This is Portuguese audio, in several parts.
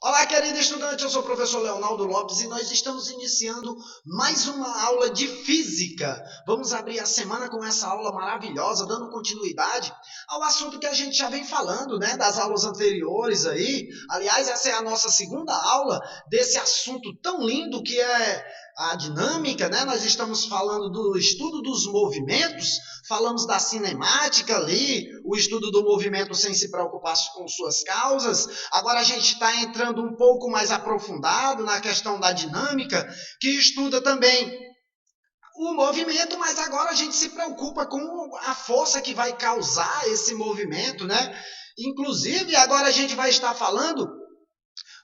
Olá, querido estudante, eu sou o professor Leonardo Lopes e nós estamos iniciando mais uma aula de física. Vamos abrir a semana com essa aula maravilhosa, dando continuidade ao assunto que a gente já vem falando, né, das aulas anteriores aí. Aliás, essa é a nossa segunda aula desse assunto tão lindo que é a dinâmica, né? Nós estamos falando do estudo dos movimentos, falamos da cinemática ali, o estudo do movimento sem se preocupar com suas causas. Agora a gente está entrando um pouco mais aprofundado na questão da dinâmica, que estuda também o movimento, mas agora a gente se preocupa com a força que vai causar esse movimento, né? Inclusive, agora a gente vai estar falando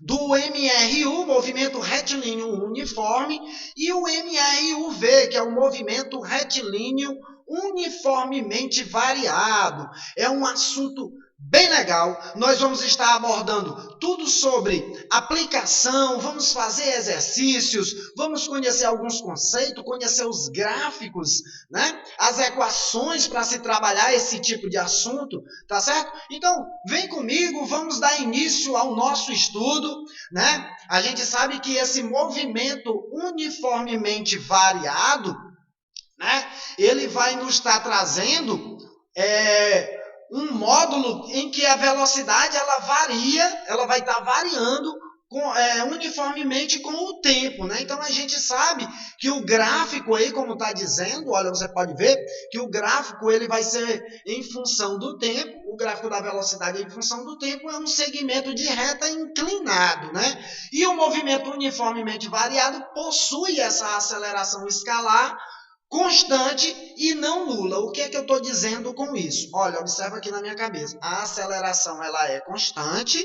do MRU, movimento retilíneo uniforme, e o MRUV, que é o movimento retilíneo uniformemente variado. É um assunto bem legal. Nós vamos estar abordando tudo sobre aplicação, vamos fazer exercícios, vamos conhecer alguns conceitos, conhecer os gráficos, né? As equações para se trabalhar esse tipo de assunto, tá certo? Então, vem comigo, vamos dar início ao nosso estudo, né? A gente sabe que esse movimento uniformemente variado, né? Ele vai nos estar trazendo um módulo em que a velocidade ela varia, ela vai estar variando uniformemente com o tempo, né? Então a gente sabe que o gráfico aí, como está dizendo, olha, você pode ver que o gráfico ele vai ser em função do tempo, o gráfico da velocidade em função do tempo é um segmento de reta inclinado, né? E o movimento uniformemente variado possui essa aceleração escalar constante e não nula. O que é que eu estou dizendo com isso? Olha, observa aqui na minha cabeça. A aceleração ela é constante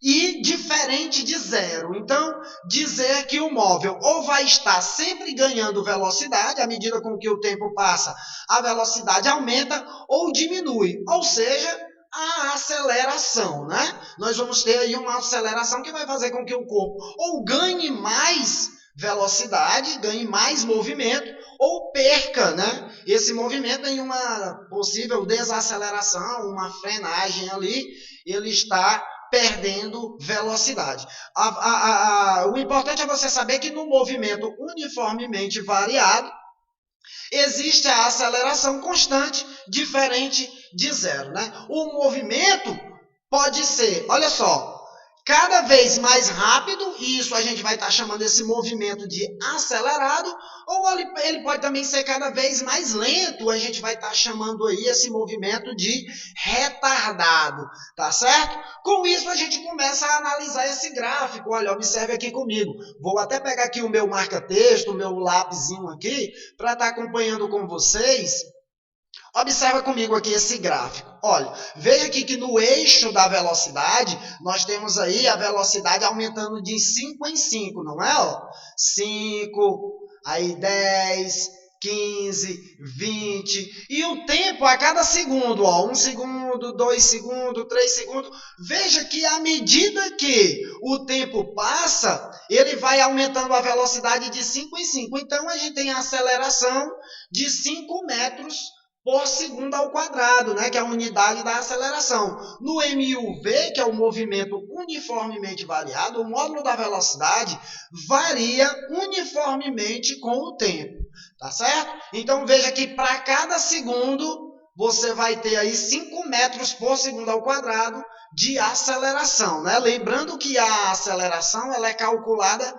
e diferente de zero. Então, dizer que o móvel ou vai estar sempre ganhando velocidade, à medida com que o tempo passa, a velocidade aumenta ou diminui. Ou seja, a aceleração, né? Nós vamos ter aí uma aceleração que vai fazer com que o corpo ou ganhe mais velocidade, ganhe mais movimento, ou perca, né, esse movimento em uma possível desaceleração, uma frenagem ali, ele está perdendo velocidade. O importante é você saber que no movimento uniformemente variado, existe a aceleração constante, diferente de zero, né? O movimento pode ser, olha só, cada vez mais rápido, e isso a gente vai estar chamando esse movimento de acelerado, ou ele pode também ser cada vez mais lento, a gente vai estar chamando aí esse movimento de retardado, tá certo? Com isso a gente começa a analisar esse gráfico, olha, observe aqui comigo, vou até pegar aqui o meu marca-texto, o meu lapisinho aqui, para estar acompanhando com vocês. Observa comigo aqui esse gráfico. Olha, veja aqui que no eixo da velocidade, nós temos aí a velocidade aumentando de 5 em 5, não é? 5, aí 10, 15, 20. E o tempo a cada segundo, 1 segundo, 2 segundos, 3 segundos. Veja que à medida que o tempo passa, ele vai aumentando a velocidade de 5 em 5. Então, a gente tem a aceleração de 5 metros por segundo ao quadrado, né, que é a unidade da aceleração. No MUV, que é o movimento uniformemente variado, o módulo da velocidade varia uniformemente com o tempo, tá certo? Então, veja que para cada segundo, você vai ter aí 5 metros por segundo ao quadrado de aceleração, né? Lembrando que a aceleração ela é calculada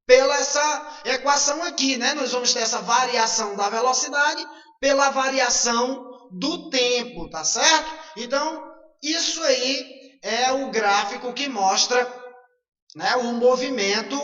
pela essa equação aqui, né? Nós vamos ter essa variação da velocidade pela variação do tempo, tá certo? Então, isso aí é o gráfico que mostra, né, o movimento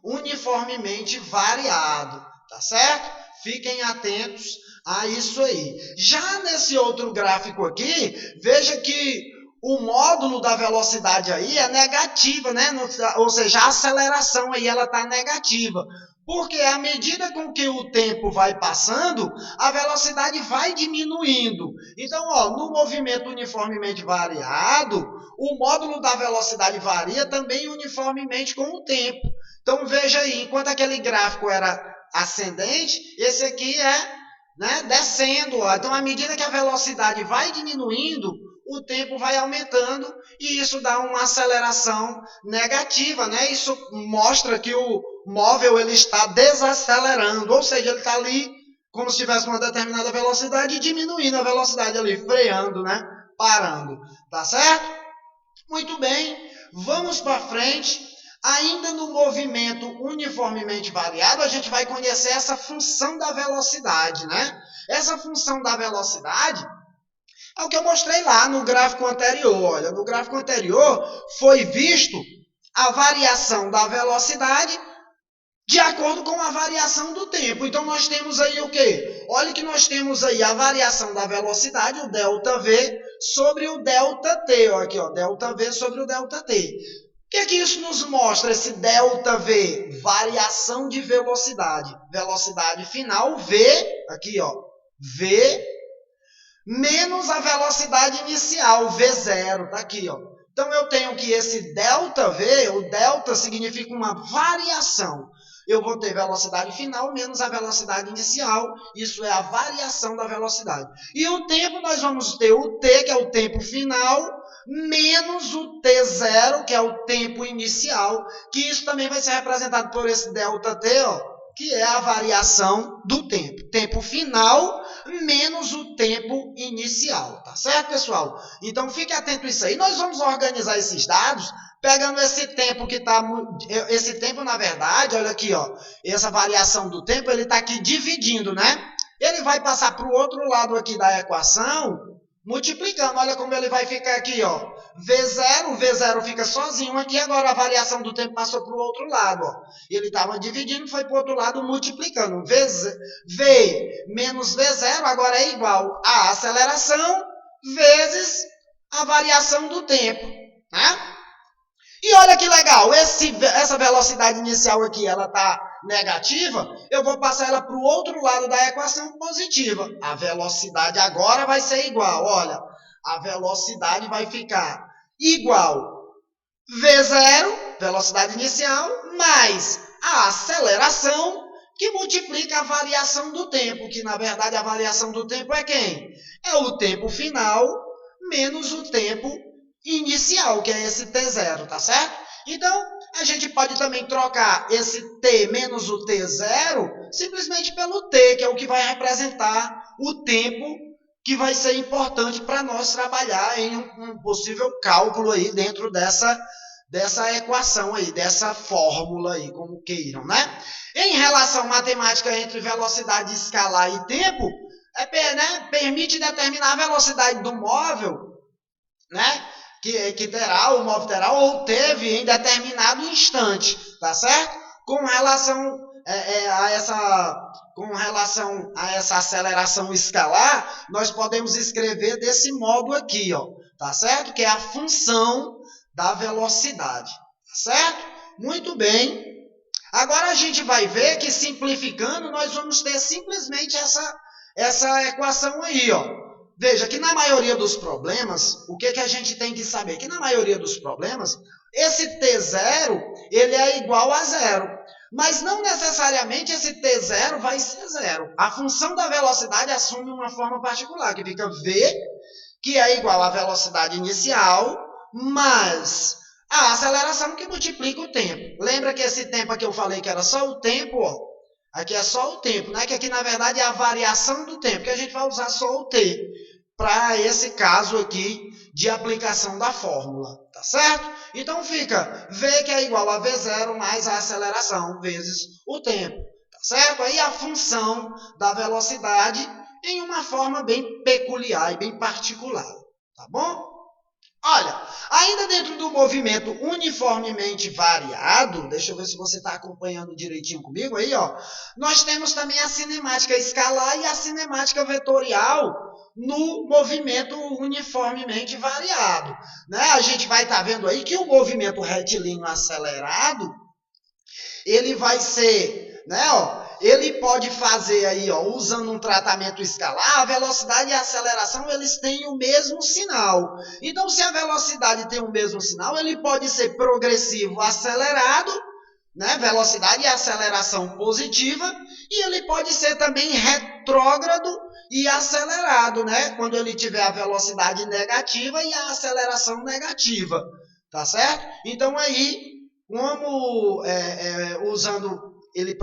uniformemente variado, tá certo? Fiquem atentos a isso aí. Já nesse outro gráfico aqui, veja que o módulo da velocidade aí é negativa, né? Ou seja, a aceleração aí ela está negativa. Porque à medida com que o tempo vai passando, a velocidade vai diminuindo. Então, no movimento uniformemente variado, o módulo da velocidade varia também uniformemente com o tempo. Então, veja aí, enquanto aquele gráfico era ascendente, esse aqui é, né, descendo. Então, à medida que a velocidade vai diminuindo, o tempo vai aumentando e isso dá uma aceleração negativa, né? Isso mostra que o móvel ele está desacelerando, ou seja, ele está ali como se tivesse uma determinada velocidade e diminuindo a velocidade ali, freando, né? Parando, tá certo? Muito bem, vamos para frente. Ainda no movimento uniformemente variado, a gente vai conhecer essa função da velocidade, né? Essa função da velocidade é o que eu mostrei lá no gráfico anterior. Olha, no gráfico anterior foi visto a variação da velocidade de acordo com a variação do tempo. Então, nós temos aí o quê? Olha que nós temos aí a variação da velocidade, o ΔV, sobre o ΔT. Ó, aqui, ó, ΔV sobre o ΔT. O que é que isso nos mostra, esse ΔV? Variação de velocidade. Velocidade final, V, aqui, ó, V, menos a velocidade inicial, V0, tá aqui, ó. Então, eu tenho que esse ΔV, o delta significa uma variação. Eu vou ter velocidade final menos a velocidade inicial, isso é a variação da velocidade. E o tempo, nós vamos ter o t, que é o tempo final, menos o t0, que é o tempo inicial, que isso também vai ser representado por esse ΔT, ó, que é a variação do tempo. Tempo final menos o tempo inicial, tá certo, pessoal? Então, fique atento a isso aí. Nós vamos organizar esses dados pegando esse tempo que está... Esse tempo, na verdade, olha aqui, ó, essa variação do tempo, ele está aqui dividindo, né? Ele vai passar para o outro lado aqui da equação, multiplicando. Olha como ele vai ficar aqui, ó. V0, o V0 fica sozinho aqui, agora a variação do tempo passou para o outro lado, ó. Ele estava dividindo, foi para o outro lado multiplicando. V menos V0 agora é igual a aceleração vezes a variação do tempo, né? E olha que legal, essa velocidade inicial aqui, ela está negativa, eu vou passar ela para o outro lado da equação positiva. A velocidade agora vai ser igual, olha, a velocidade vai ficar igual V0, velocidade inicial, mais a aceleração, que multiplica a variação do tempo, que na verdade a variação do tempo é quem? É o tempo final menos o tempo inicial, que é esse T0, tá certo? Então, a gente pode também trocar esse T menos o T0 simplesmente pelo T, que é o que vai representar o tempo que vai ser importante para nós trabalhar em um possível cálculo aí dentro dessa equação aí, dessa fórmula aí, como queiram, né? Em relação matemática entre velocidade escalar e tempo, permite determinar a velocidade do móvel, né? Que terá, o móvel terá ou teve em determinado instante, tá certo? Com relação a essa aceleração escalar, nós podemos escrever desse modo aqui, ó, tá certo? Que é a função da velocidade, tá certo? Muito bem. Agora a gente vai ver que simplificando nós vamos ter simplesmente essa equação aí, ó. Veja que na maioria dos problemas, o que a gente tem que saber? Que na maioria dos problemas, esse T0 ele é igual a zero. Mas não necessariamente esse T0 vai ser zero. A função da velocidade assume uma forma particular, que fica V, que é igual à velocidade inicial, mais a aceleração que multiplica o tempo. Lembra que esse tempo aqui eu falei que era só o tempo, ó? Aqui é só o tempo, né? Que aqui, na verdade, é a variação do tempo, que a gente vai usar só o T para esse caso aqui de aplicação da fórmula, tá certo? Então, fica V que é igual a V0 mais a aceleração vezes o tempo, tá certo? Aí a função da velocidade em uma forma bem peculiar e bem particular, tá bom? Olha, ainda dentro do movimento uniformemente variado, deixa eu ver se você está acompanhando direitinho comigo aí, ó. Nós temos também a cinemática escalar e a cinemática vetorial no movimento uniformemente variado, né? A gente vai estar vendo aí que o movimento retilíneo acelerado, ele vai ser, né, ó, ele pode fazer aí, ó, usando um tratamento escalar, a velocidade e a aceleração, eles têm o mesmo sinal. Então, se a velocidade tem o mesmo sinal, ele pode ser progressivo acelerado, né, velocidade e aceleração positiva, e ele pode ser também retrógrado e acelerado, né? Quando ele tiver a velocidade negativa e a aceleração negativa, tá certo? Então aí, como usando ele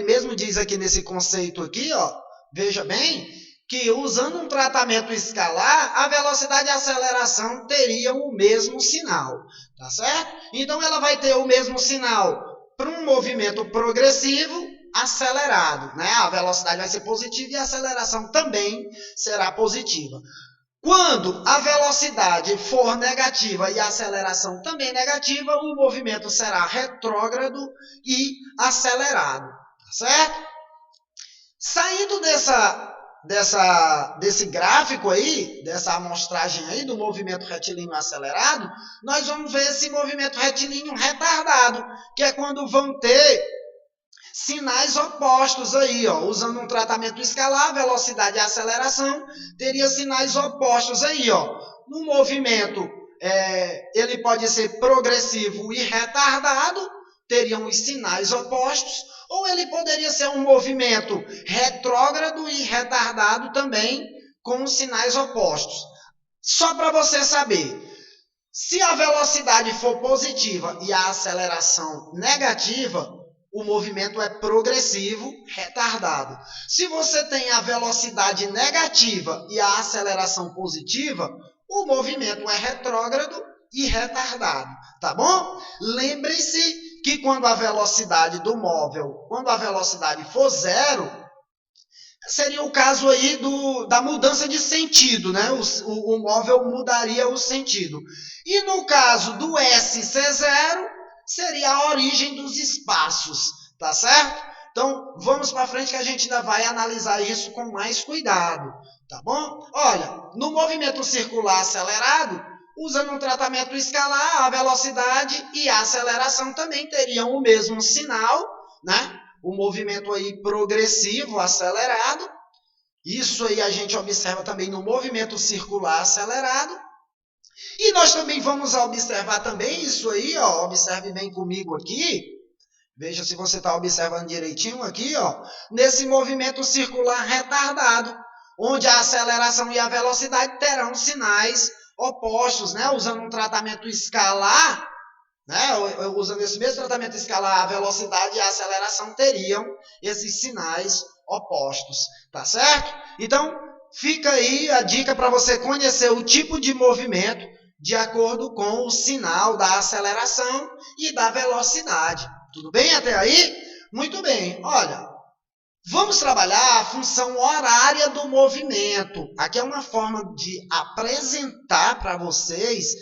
mesmo diz aqui nesse conceito aqui, ó, veja bem, que usando um tratamento escalar, a velocidade e a aceleração teriam o mesmo sinal, tá certo? Então ela vai ter o mesmo sinal para um movimento progressivo acelerado, né? A velocidade vai ser positiva e a aceleração também será positiva. Quando a velocidade for negativa e a aceleração também negativa, o movimento será retrógrado e acelerado, tá certo? Saindo desse gráfico aí, dessa amostragem aí do movimento retilíneo acelerado, nós vamos ver esse movimento retilíneo retardado, que é quando vão ter sinais opostos aí, ó, usando um tratamento escalar, velocidade e aceleração, teria sinais opostos aí, ó. No movimento, ele pode ser progressivo e retardado, teriam os sinais opostos, ou ele poderia ser um movimento retrógrado e retardado também, com os sinais opostos. Só para você saber, se a velocidade for positiva e a aceleração negativa, o movimento é progressivo, retardado. Se você tem a velocidade negativa e a aceleração positiva, o movimento é retrógrado e retardado, tá bom? Lembre-se que quando a velocidade do móvel, quando a velocidade for zero, seria o caso aí da mudança de sentido, né? O móvel mudaria o sentido. E no caso do SC0, seria a origem dos espaços, tá certo? Então, vamos para frente que a gente ainda vai analisar isso com mais cuidado, tá bom? Olha, no movimento circular acelerado, usando um tratamento escalar, a velocidade e a aceleração também teriam o mesmo sinal, né? O movimento aí progressivo, acelerado. Isso aí a gente observa também no movimento circular acelerado. E nós também vamos observar também isso aí, ó, observe bem comigo aqui. Veja se você está observando direitinho aqui, ó, nesse movimento circular retardado, onde a aceleração e a velocidade terão sinais opostos, né? Usando um tratamento escalar, né? Usando esse mesmo tratamento escalar, a velocidade e a aceleração teriam esses sinais opostos, tá certo? Então, fica aí a dica para você conhecer o tipo de movimento de acordo com o sinal da aceleração e da velocidade. Tudo bem até aí? Muito bem. Olha, vamos trabalhar a função horária do movimento. Aqui é uma forma de apresentar para vocês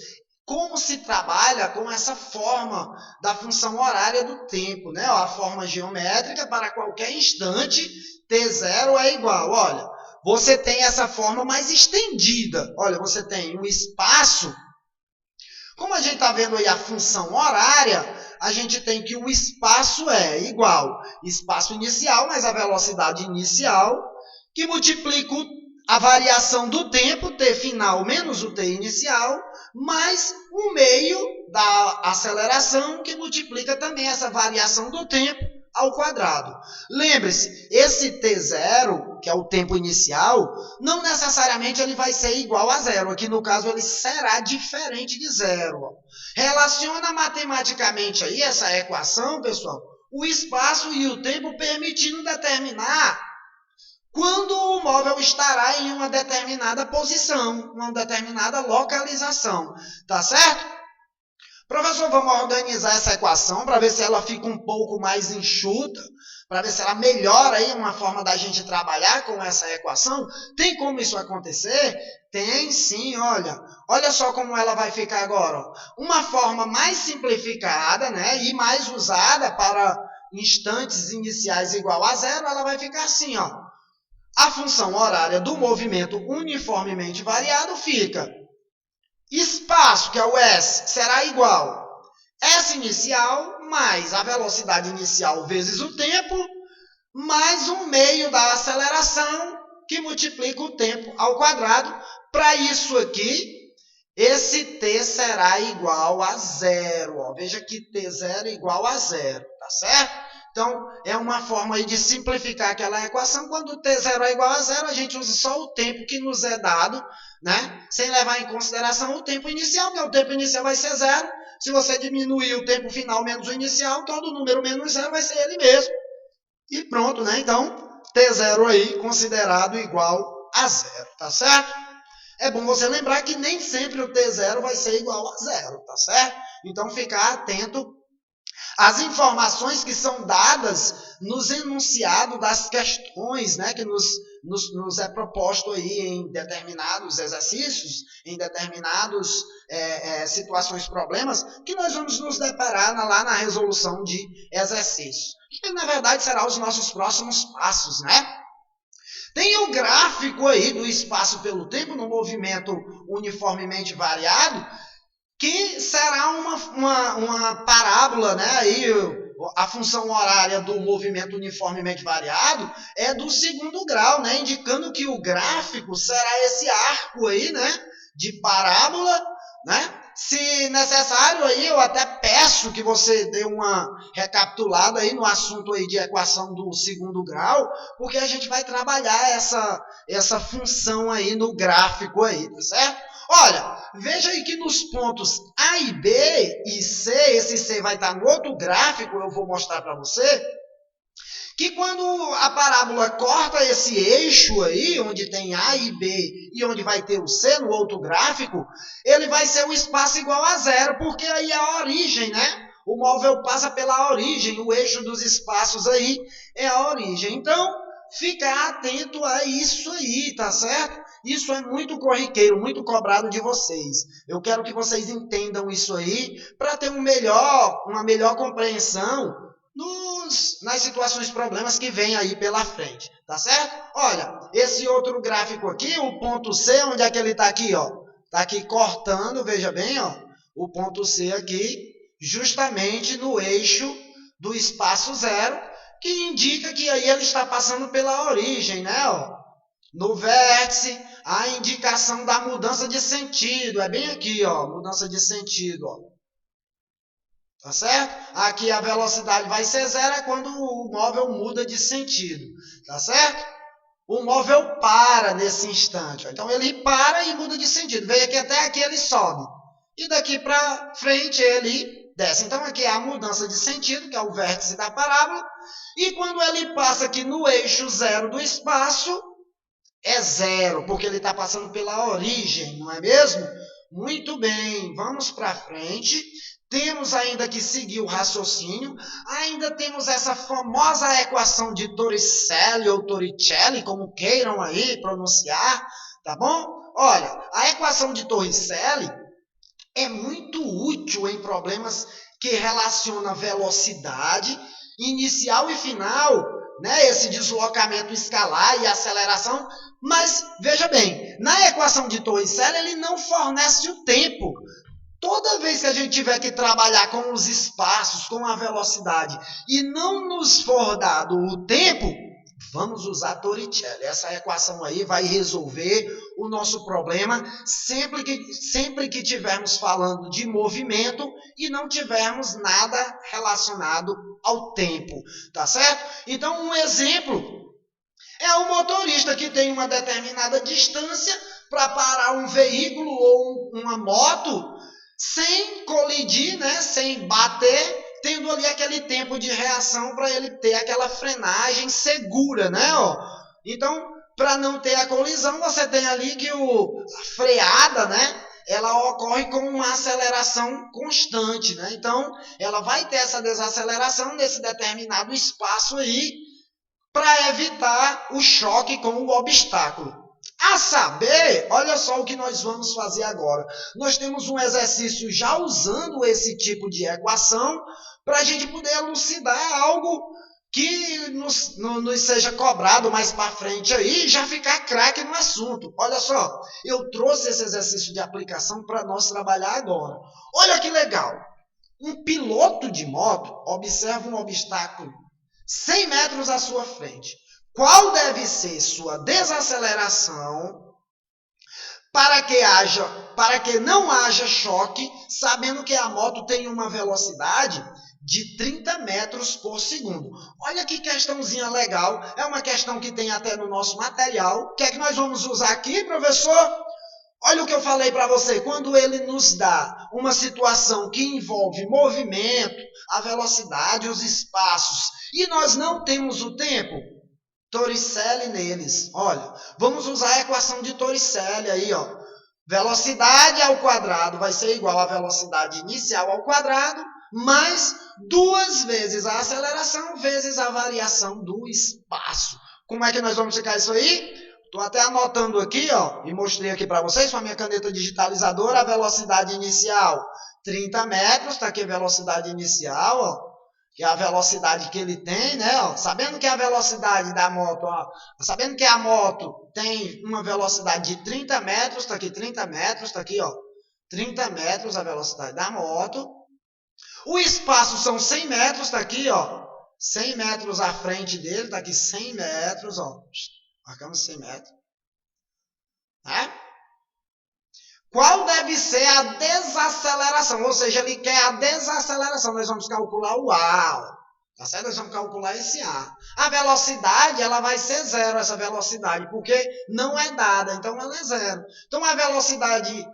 como se trabalha com essa forma da função horária do tempo, né? A forma geométrica para qualquer instante, T0 é igual. Olha, você tem essa forma mais estendida. Olha, você tem um espaço. Como a gente está vendo aí a função horária, a gente tem que o espaço é igual. Espaço inicial mais a velocidade inicial, que multiplica a variação do tempo, t final menos o t inicial, mais o meio da aceleração, que multiplica também essa variação do tempo ao quadrado. Lembre-se, esse t0, que é o tempo inicial, não necessariamente ele vai ser igual a zero. Aqui no caso ele será diferente de zero. Relaciona matematicamente aí essa equação, pessoal, o espaço e o tempo permitindo determinar quando o móvel estará em uma determinada posição, uma determinada localização, tá certo? Professor, vamos organizar essa equação para ver se ela fica um pouco mais enxuta, para ver se ela melhora aí uma forma da gente trabalhar com essa equação. Tem como isso acontecer? Tem sim, olha. Olha só como ela vai ficar agora. Ó. Uma forma mais simplificada, né, e mais usada para instantes iniciais igual a zero, ela vai ficar assim, ó. A função horária do movimento uniformemente variado fica espaço, que é o S, será igual S inicial mais a velocidade inicial vezes o tempo, mais um meio da aceleração, que multiplica o tempo ao quadrado. Para isso aqui, esse T será igual a zero. Ó. Veja que T0 é igual a zero, tá certo? Então, é uma forma aí de simplificar aquela equação. Quando t0 é igual a zero, a gente usa só o tempo que nos é dado, né? Sem levar em consideração o tempo inicial, porque o tempo inicial vai ser zero. Se você diminuir o tempo final menos o inicial, todo número menos zero vai ser ele mesmo. E pronto, né? Então, t0 aí considerado igual a zero, tá certo? É bom você lembrar que nem sempre o t0 vai ser igual a zero, tá certo? Então, ficar atento às informações que são dadas nos enunciados das questões, né, que nos é proposto aí em determinados exercícios, em determinadas situações, problemas, que nós vamos nos deparar lá na resolução de exercícios. Que, na verdade, serão os nossos próximos passos, né? Tem o gráfico aí do espaço pelo tempo no movimento uniformemente variado, que será uma parábola, né? Aí, a função horária do movimento uniformemente variado é do segundo grau, né? Indicando que o gráfico será esse arco aí, né? De parábola, né? Se necessário, aí eu até peço que você dê uma recapitulada aí no assunto aí de equação do segundo grau, porque a gente vai trabalhar essa função aí no gráfico aí, tá certo? Olha, veja aí que nos pontos A e B e C, esse C vai estar no outro gráfico, eu vou mostrar para você, que quando a parábola corta esse eixo aí, onde tem A e B, e onde vai ter o C no outro gráfico, ele vai ser um espaço igual a zero, porque aí é a origem, né? O móvel passa pela origem, o eixo dos espaços aí é a origem. Então, ficar atento a isso aí, tá certo? Isso é muito corriqueiro, muito cobrado de vocês. Eu quero que vocês entendam isso aí para ter uma melhor compreensão nas situações, problemas que vem aí pela frente, tá certo? Olha, esse outro gráfico aqui, o ponto C, onde é que ele está aqui, ó? Está aqui cortando, veja bem, ó, o ponto C aqui, justamente no eixo do espaço zero, que indica que aí ele está passando pela origem, né, ó? No vértice, a indicação da mudança de sentido, é bem aqui, ó, mudança de sentido, ó. Tá certo? Aqui a velocidade vai ser zero é quando o móvel muda de sentido. Tá certo? O móvel para nesse instante. Então ele para e muda de sentido. Veio aqui até aqui, ele sobe. E daqui para frente ele desce. Então aqui é a mudança de sentido, que é o vértice da parábola. E quando ele passa aqui no eixo zero do espaço, é zero, porque ele está passando pela origem, não é mesmo? Muito bem, vamos para frente. Temos ainda que seguir o raciocínio. Ainda temos essa famosa equação de Torricelli ou Torricelli, como queiram aí pronunciar, tá bom? Olha, a equação de Torricelli é muito útil em problemas que relacionam velocidade inicial e final, né? Esse deslocamento escalar e aceleração. Mas, veja bem, na equação de Torricelli ele não fornece o tempo. Toda vez que a gente tiver que trabalhar com os espaços, com a velocidade, e não nos for dado o tempo, vamos usar Torricelli. Essa equação aí vai resolver o nosso problema sempre que estivermos falando de movimento e não tivermos nada relacionado ao tempo, tá certo? Então, um exemplo é o motorista que tem uma determinada distância para parar um veículo ou uma moto sem colidir, né, sem bater, tendo ali aquele tempo de reação para ele ter aquela frenagem segura, né? Ó. Então, para não ter a colisão, você tem ali que a freada, né, ela ocorre com uma aceleração constante, né? Então, ela vai ter essa desaceleração nesse determinado espaço aí para evitar o choque com o obstáculo. A saber, olha só o que nós vamos fazer agora. Nós temos um exercício já usando esse tipo de equação para a gente poder elucidar algo que nos seja cobrado mais para frente aí e já ficar craque no assunto. Olha só, eu trouxe esse exercício de aplicação para nós trabalhar agora. Olha que legal. Um piloto de moto observa um obstáculo 100 metros à sua frente. Qual deve ser sua desaceleração para que não haja choque, sabendo que a moto tem uma velocidade de 30 metros por segundo. Olha que questãozinha legal, é uma questão que tem até no nosso material. O que é que nós vamos usar aqui, professor? Olha o que eu falei para você, quando ele nos dá uma situação que envolve movimento, a velocidade, os espaços, e nós não temos o tempo, Torricelli neles. Olha, vamos usar a equação de Torricelli aí, ó. Velocidade ao quadrado vai ser igual à velocidade inicial ao quadrado, mais 2 vezes a aceleração vezes a variação do espaço. Como é que nós vamos ficar isso aí? Estou até anotando aqui, ó, e mostrei aqui para vocês com a minha caneta digitalizadora a velocidade inicial. 30 metros, está aqui a velocidade inicial, ó, que é a velocidade que ele tem, né? Ó, sabendo que a velocidade da moto, ó, sabendo que a moto tem uma velocidade de 30 metros, está aqui 30 metros, está aqui, ó, 30 metros a velocidade da moto. O espaço são 100 metros, está aqui, ó, 100 metros à frente dele, está aqui 100 metros, ó. Marcamos 100 metros. Né? Qual deve ser a desaceleração? Ou seja, ele quer a desaceleração. Nós vamos calcular o A. Tá certo? Nós vamos calcular esse A. A velocidade, ela vai ser zero, essa velocidade, porque não é dada. Então, ela é zero. Então, a velocidade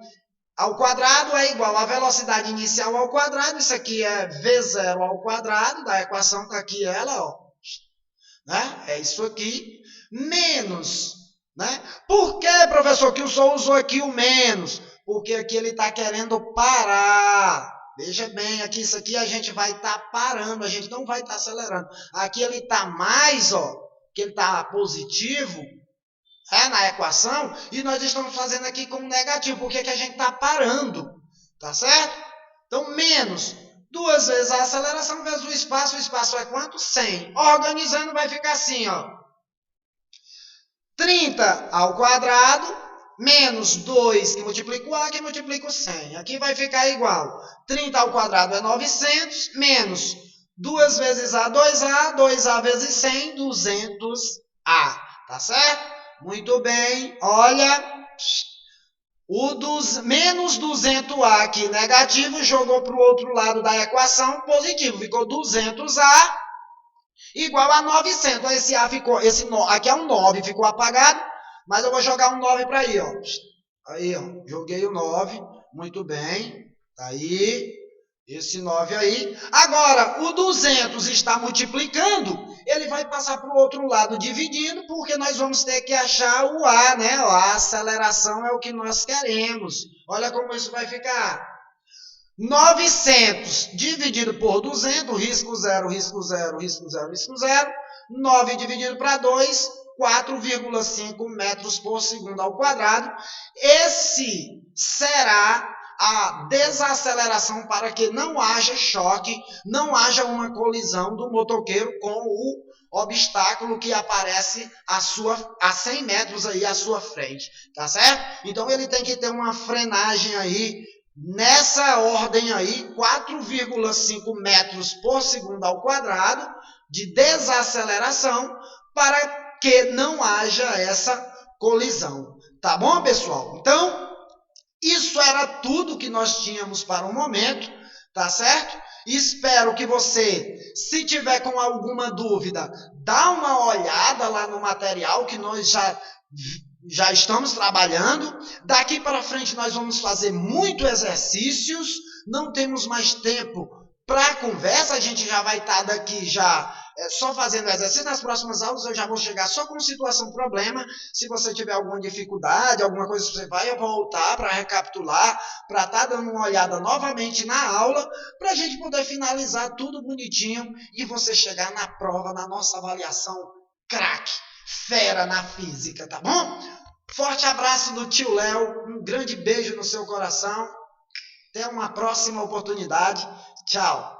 ao quadrado é igual à velocidade inicial ao quadrado. Isso aqui é V0 ao quadrado. Da equação está aqui ela, ó. Né? É isso aqui. Menos, né? Por que, professor, que o senhor usou aqui o menos? Porque aqui ele está querendo parar. Veja bem, aqui isso aqui a gente vai estar parando, a gente não vai estar acelerando. Aqui ele está mais, ó, que ele está positivo, na equação, e nós estamos fazendo aqui com negativo, porque que a gente está parando, tá certo? Então, menos 2 vezes a aceleração vezes o espaço é quanto? 100. Organizando vai ficar assim, ó. 30 ao quadrado, menos 2 que multiplica o A, que multiplica o 100. Aqui vai ficar igual. 30 ao quadrado é 900, menos 2 vezes A, 2A, 2A vezes 100, 200A. Tá certo? Muito bem. Olha, menos 200A aqui negativo, jogou para o outro lado da equação positivo. Ficou 200A. Igual a 900. Esse A ficou, aqui é um 9, ficou apagado, mas eu vou jogar um 9 para aí, ó. Aí, ó, joguei o 9, muito bem. Tá aí, esse 9 aí. Agora, o 200 está multiplicando, ele vai passar para o outro lado dividindo, porque nós vamos ter que achar o A, né? A aceleração é o que nós queremos. Olha como isso vai ficar. 900 dividido por 200, risco 0, risco 0, risco 0, risco 0. 9 dividido para 2, 4,5 metros por segundo ao quadrado. Esse será a desaceleração para que não haja choque, não haja uma colisão do motoqueiro com o obstáculo que aparece a 100 metros aí à sua frente, tá certo? Então ele tem que ter uma frenagem aí, nessa ordem aí, 4,5 metros por segundo ao quadrado de desaceleração para que não haja essa colisão. Tá bom, pessoal? Então, isso era tudo que nós tínhamos para o momento, tá certo? Espero que você, se tiver com alguma dúvida, dá uma olhada lá no material que nós já estamos trabalhando. Daqui para frente nós vamos fazer muito exercícios, não temos mais tempo para conversa, a gente já vai estar daqui só fazendo exercício. Nas próximas aulas eu já vou chegar só com situação problema. Se você tiver alguma dificuldade, alguma coisa, você vai voltar para recapitular, para estar dando uma olhada novamente na aula, para a gente poder finalizar tudo bonitinho e você chegar na prova, na nossa avaliação craque, fera na física, tá bom? Forte abraço do tio Léo, um grande beijo no seu coração. Até uma próxima oportunidade. Tchau.